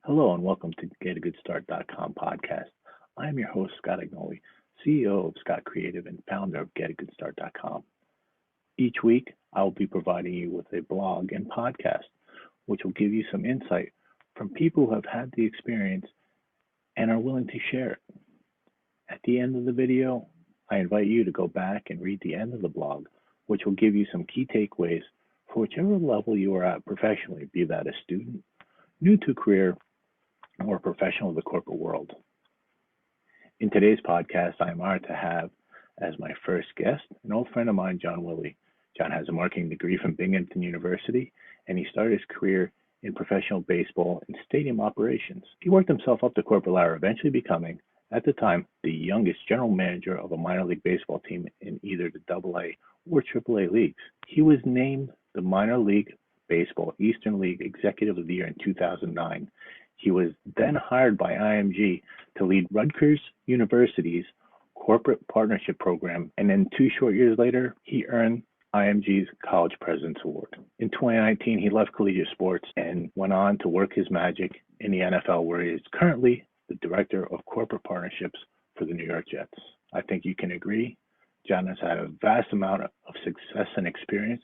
Hello and welcome to GetAGoodStart.com podcast. I am your host, Scott Agnoli, CEO of Scott Creative and founder of GetAGoodStart.com. Each week, I will be providing you with a blog and podcast, which will give you some insight from people who have had the experience and are willing to share it. At the end of the video, I invite you to go back and read the end of the blog, which will give you some key takeaways for whichever level you are at professionally, be that a student, new to career, or a professional of the corporate world. In today's podcast, I am honored to have as my first guest an old friend of mine, John Willi. John has a marketing degree from Binghamton University, and he started his career in professional baseball and stadium operations. He worked himself up the corporate ladder, eventually becoming, at the time, the youngest general manager of a minor league baseball team in either the AA or AAA leagues. He was named the Minor League Baseball Eastern League Executive of the Year in 2009. He was then hired by IMG to lead Rutgers University's corporate partnership program, and then 2 short years later, he earned IMG's College President's Award. In 2019, he left collegiate sports and went on to work his magic in the NFL, where he is currently the Director of Corporate Partnerships for the New York Jets. I think you can agree, John has had a vast amount of success and experience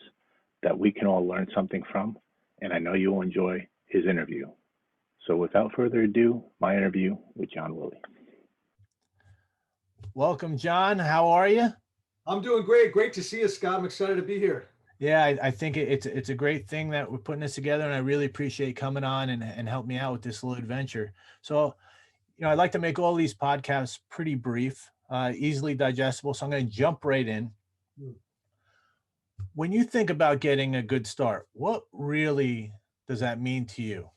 that we can all learn something from, and I know you will enjoy his interview. So without further ado, my interview with John Willi. Welcome, John. How are you? I'm doing great. Great to see you, Scott. I'm excited to be here. Yeah, I think it's a great thing that we're putting this together, and I really appreciate coming on and help me out with this little adventure. So, I'd like to make all these podcasts pretty brief, easily digestible. So I'm going to jump right in. When you think about getting a good start, what really does that mean to you?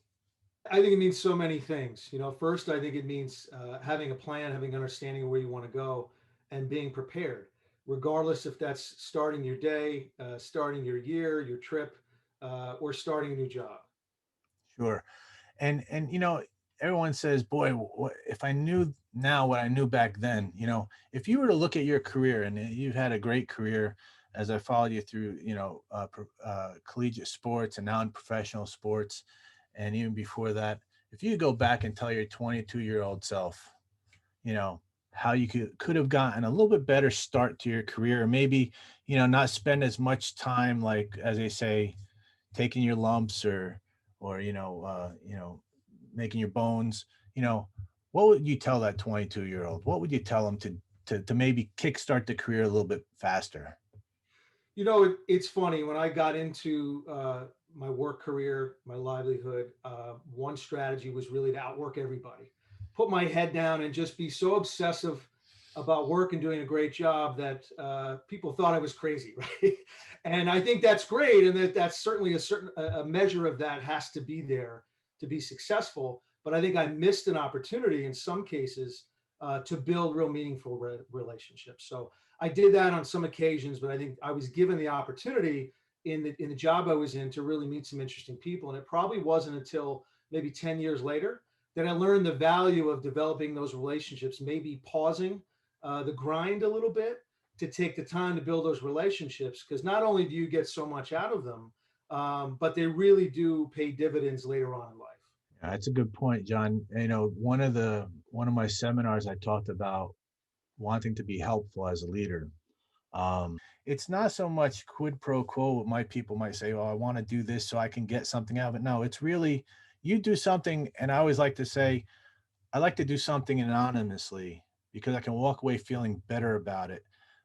I think it means so many things. First, I think it means having a plan, having an understanding of where you want to go, and being prepared, regardless if that's starting your day, starting your year, your trip, or starting a new job. Sure. And everyone says, boy, if I knew now what I knew back then, if you were to look at your career, and you've had a great career as I followed you through, collegiate sports and non-professional sports, and even before that, if you go back and tell your 22-year-old self, how you could have gotten a little bit better start to your career, or maybe, not spend as much time, like, as they say, taking your lumps or making your bones, what would you tell that 22-year-old? What would you tell them to maybe kickstart the career a little bit faster? It's funny. When I got into my work career, my livelihood, one strategy was really to outwork everybody, put my head down and just be so obsessive about work and doing a great job that people thought I was crazy, right? And I think that's great, and that's certainly a measure of that has to be there to be successful. But I think I missed an opportunity in some cases to build real meaningful relationships. So I did that on some occasions, but I think I was given the opportunity in the job I was in to really meet some interesting people. And it probably wasn't until maybe 10 years later that I learned the value of developing those relationships, maybe pausing the grind a little bit to take the time to build those relationships, because not only do you get so much out of them, but they really do pay dividends later on in life. Yeah, that's a good point, John. One of my seminars, I talked about wanting to be helpful as a leader. It's not so much quid pro quo. What my people might say, "Oh, I want to do this so I can get something out of it." No, it's really you do something, and I always like to say, I like to do something anonymously because I can walk away feeling better about it.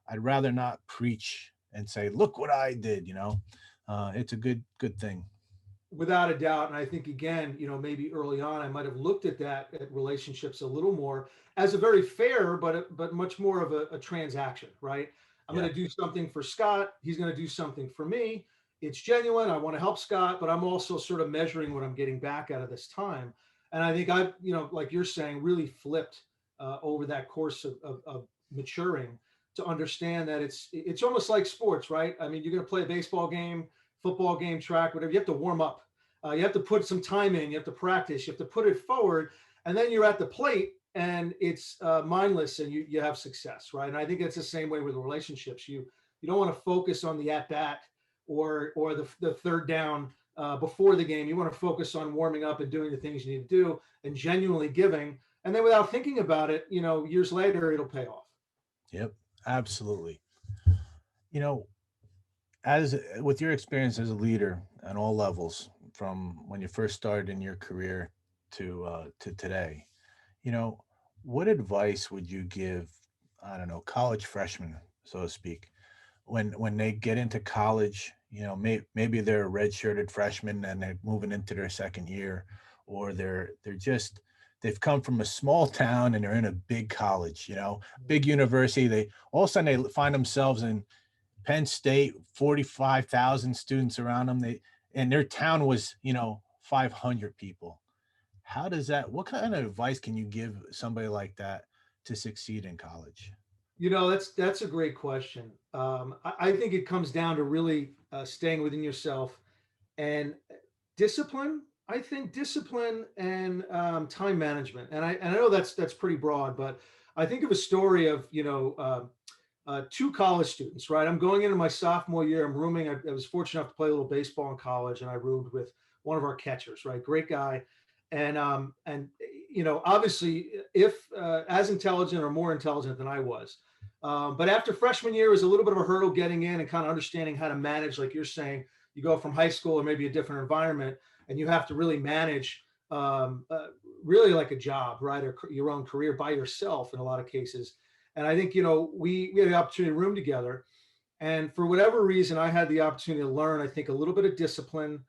I'd rather not preach and say, "Look what I did." It's a good thing. Without a doubt. And I think, again, maybe early on, I might have looked at relationships a little more as a very fair, but much more of a transaction, right? I'm Yeah. going to do something for Scott. He's going to do something for me. It's genuine. I want to help Scott, but I'm also sort of measuring what I'm getting back out of this time. And I think I've, like you're saying, really flipped over that course of maturing to understand that it's almost like sports, right? I mean, you're going to play a baseball game, football game, track, whatever. You have to warm up. You have to put some time in. You have to practice. You have to put it forward, and then you're at the plate, and it's mindless, and you have success, right? And I think it's the same way with relationships. You don't want to focus on the at bat or the third down before the game. You want to focus on warming up and doing the things you need to do and genuinely giving. And then without thinking about it, years later, it'll pay off. Yep, absolutely. You know, as with your experience as a leader at all levels, from when you first started in your career to today, you know, what advice would you give, I don't know, college freshmen, so to speak, when they get into college? Maybe they're a redshirted freshman and they're moving into their second year, or they're just they've come from a small town and they're in a big college, big university. They all of a sudden they find themselves in Penn State, 45,000 students around them. And their town was, 500 people. What kind of advice can you give somebody like that to succeed in college? That's a great question. I think it comes down to really staying within yourself and discipline. I think discipline and time management. And I know that's pretty broad, but I think of a story of two college students. Right, I'm going into my sophomore year. I'm rooming. I was fortunate enough to play a little baseball in college, and I roomed with one of our catchers. Right, great guy, and obviously, if as intelligent or more intelligent than I was. But after freshman year was a little bit of a hurdle getting in and kind of understanding how to manage, like you're saying, you go from high school or maybe a different environment, and you have to really manage, really like a job, right, or your own career by yourself in a lot of cases. And I think we had the opportunity to room together, and for whatever reason, I had the opportunity to learn, I think, a little bit of discipline,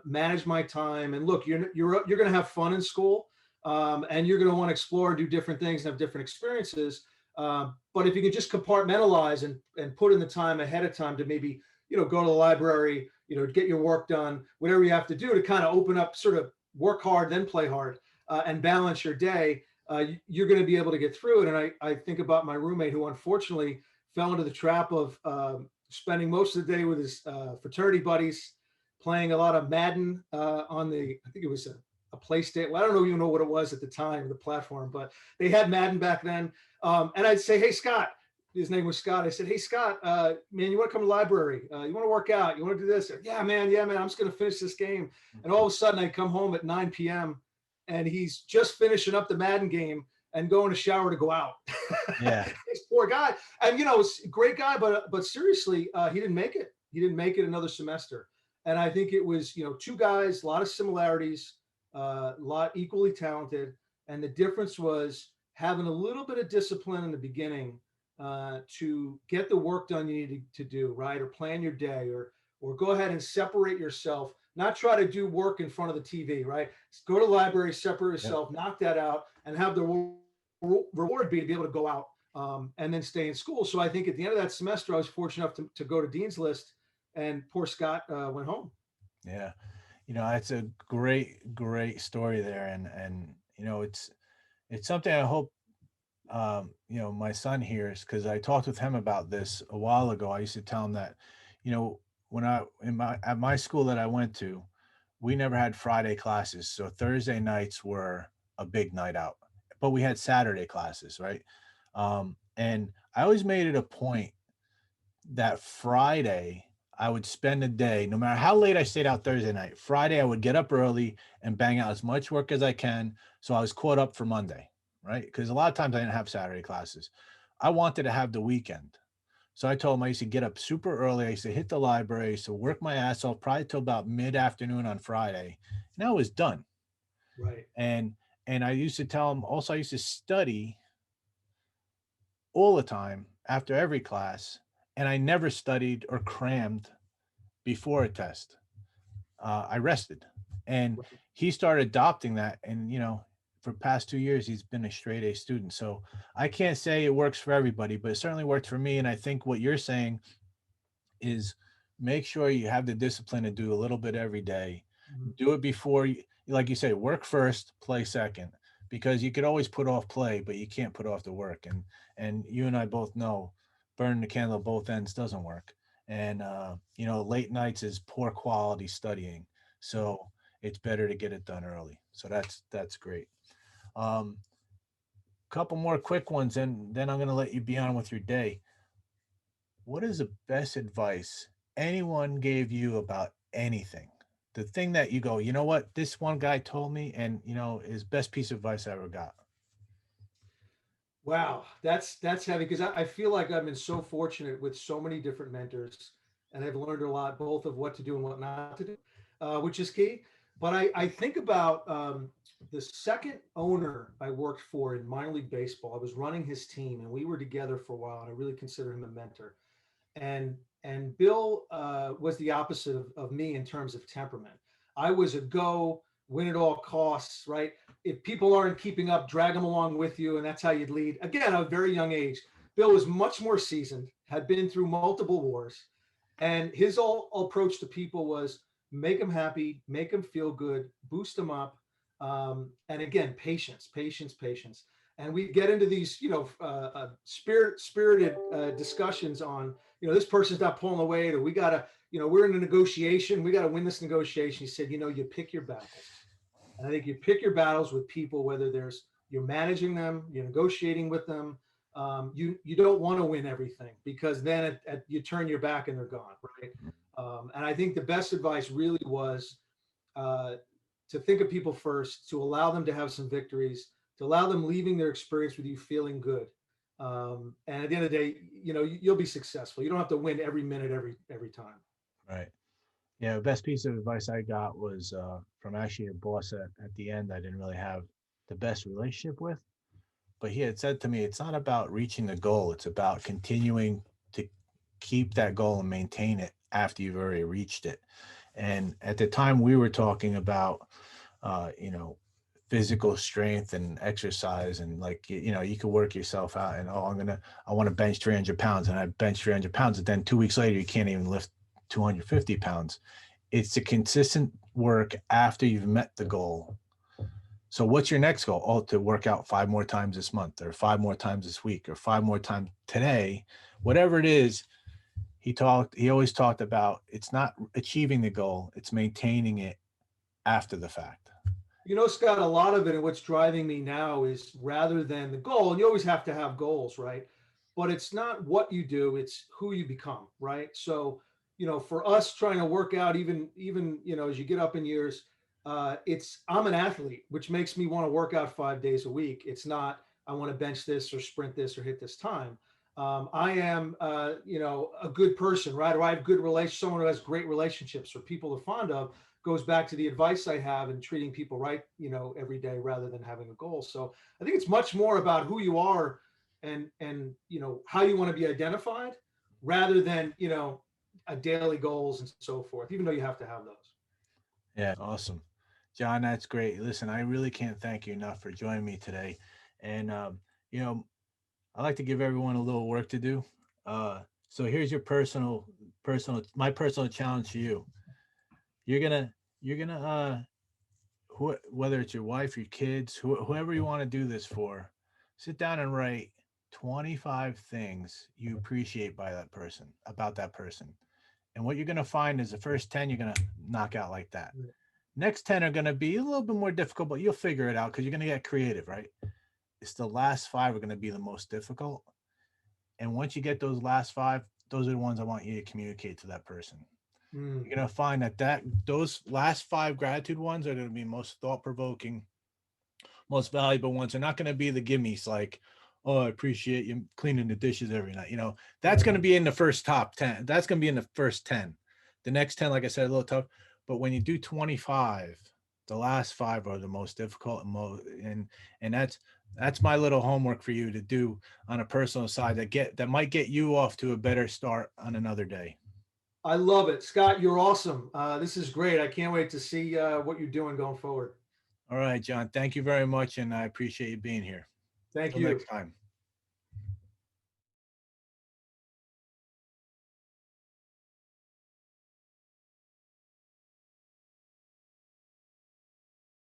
manage my time, and look, you're going to have fun in school, and you're going to want to explore, do different things, and have different experiences. But if you could just compartmentalize and put in the time ahead of time to maybe, go to the library, get your work done, whatever you have to do to kind of open up, sort of work hard, then play hard, and balance your day, you're going to be able to get through it. And I think about my roommate who unfortunately fell into the trap of spending most of the day with his fraternity buddies, playing a lot of Madden I think it was a PlayStation. Well, I don't even know what it was at the time, the platform, but they had Madden back then. And I'd say, hey, Scott, his name was Scott. I said, hey, Scott, man, you want to come to the library? You want to work out? You want to do this? Yeah, man. I'm just going to finish this game. And all of a sudden I come home at 9 p.m. and he's just finishing up the Madden game and going to shower to go out. Yeah. This poor guy. And, great guy, but seriously, he didn't make it. He didn't make it another semester. And I think it was, two guys, a lot of similarities, a lot equally talented. And the difference was having a little bit of discipline in the beginning to get the work done you need to do, right? Or plan your day, or go ahead and separate yourself, not try to do work in front of the TV, right? Go to the library, separate yourself, knock that out, and have the reward be to be able to go out and then stay in school. So I think at the end of that semester, I was fortunate enough to go to Dean's List, and poor Scott went home. Yeah. It's a great story there. And, it's something I hope, my son hears, because I talked with him about this a while ago. I used to tell him that, when at my school that I went to, we never had Friday classes. So Thursday nights were a big night out, but we had Saturday classes, right? And I always made it a point that Friday I would spend a day, no matter how late I stayed out Thursday night, Friday I would get up early and bang out as much work as I can, so I was caught up for Monday, right? Because a lot of times I didn't have Saturday classes. I wanted to have the weekend. So I told him I used to get up super early. I used to hit the library, I used to work my ass off probably till about mid-afternoon on Friday, and I was done. Right. And I used to tell him also I used to study all the time after every class, and I never studied or crammed before a test. I rested, and he started adopting that. And for the past 2 years, he's been a straight A student. So I can't say it works for everybody, but it certainly worked for me. And I think what you're saying is make sure you have the discipline to do a little bit every day. Do it before you, like you say, work first, play second, because you could always put off play, but you can't put off the work. And you and I both know burning the candle at both ends doesn't work. And late nights is poor quality studying. So it's better to get it done early. So that's great. Couple more quick ones, and then I'm going to let you be on with your day. What is the best advice anyone gave you about anything? the thing that you go, you know what, this one guy told me, and is best piece of advice I ever got. Wow, that's heavy because I feel like I've been so fortunate with so many different mentors, and I've learned a lot both of what to do and what not to do, which is key. But I think about the second owner I worked for in minor league baseball. I was running his team, and we were together for a while, and I really consider him a mentor. And Bill was the opposite of me in terms of temperament. I was a go, win at all costs, right? If people aren't keeping up, drag them along with you, and that's how you'd lead. Again, at a very young age, Bill was much more seasoned, had been through multiple wars, and his all approach to people was make them happy, make them feel good, boost them up, and again, patience, patience, patience. And we get into these, spirited discussions on, this person's not pulling the weight, or we gotta, we're in a negotiation, we gotta win this negotiation. He said, you pick your battles. And I think you pick your battles with people, whether you're managing them, you're negotiating with them. You don't want to win everything, because then you turn your back and they're gone, right? And I think the best advice really was to think of people first, to allow them to have some victories, to allow them leaving their experience with you feeling good. And at the end of the day, you'll be successful. You don't have to win every minute, every time. Right. Yeah, the best piece of advice I got was from actually a boss at the end I didn't really have the best relationship with. But he had said to me, it's not about reaching the goal. It's about continuing to keep that goal and maintain it after you've already reached it. And at the time we were talking about, physical strength and exercise, and like, you could work yourself out and, I want to bench 300 pounds, and I bench 300 pounds. And then 2 weeks later, you can't even lift 250 pounds. It's the consistent work after you've met the goal. So what's your next goal? Oh, to work out 5 more times this month, or 5 more times this week, or 5 more times today, whatever it is. He always talked about, it's not achieving the goal, it's maintaining it after the fact. Scott, a lot of it, and what's driving me now, is rather than the goal, and you always have to have goals, right? But it's not what you do, it's who you become, right? So, for us trying to work out, even, as you get up in years, I'm an athlete, which makes me want to work out 5 days a week. It's not, I want to bench this or sprint this or hit this time. I am, a good person, right? Or I have good relations, someone who has great relationships, or people are fond of. Goes back to the advice I have in treating people right, every day, rather than having a goal. So I think it's much more about who you are, and how you want to be identified, rather than, a daily goals and so forth, even though you have to have those. Yeah, awesome. John, that's great. Listen, I really can't thank you enough for joining me today. And, I like to give everyone a little work to do. So here's your my personal challenge to you. You're gonna, whether it's your wife, your kids, whoever you want to do this for, sit down and write 25 things you appreciate about that person. And what you're going to find is the first 10 you're going to knock out like that. Next 10 are going to be a little bit more difficult, but you'll figure it out because you're going to get creative, right? It's the last 5 are going to be the most difficult. And once you get those last 5, those are the ones I want you to communicate to that person. You're going to find that those last 5 gratitude ones are going to be most thought-provoking, most valuable ones. They're not going to be the gimmies like, oh, I appreciate you cleaning the dishes every night. That's going to be in the first top 10. That's going to be in the first 10. The next 10, like I said, a little tough. But when you do 25, the last 5 are the most difficult, and that's my little homework for you to do on a personal side that might get you off to a better start on another day. I love it, Scott. You're awesome. This is great. I can't wait to see what you're doing going forward. All right, John. Thank you very much, and I appreciate you being here. Thank Until you. next time.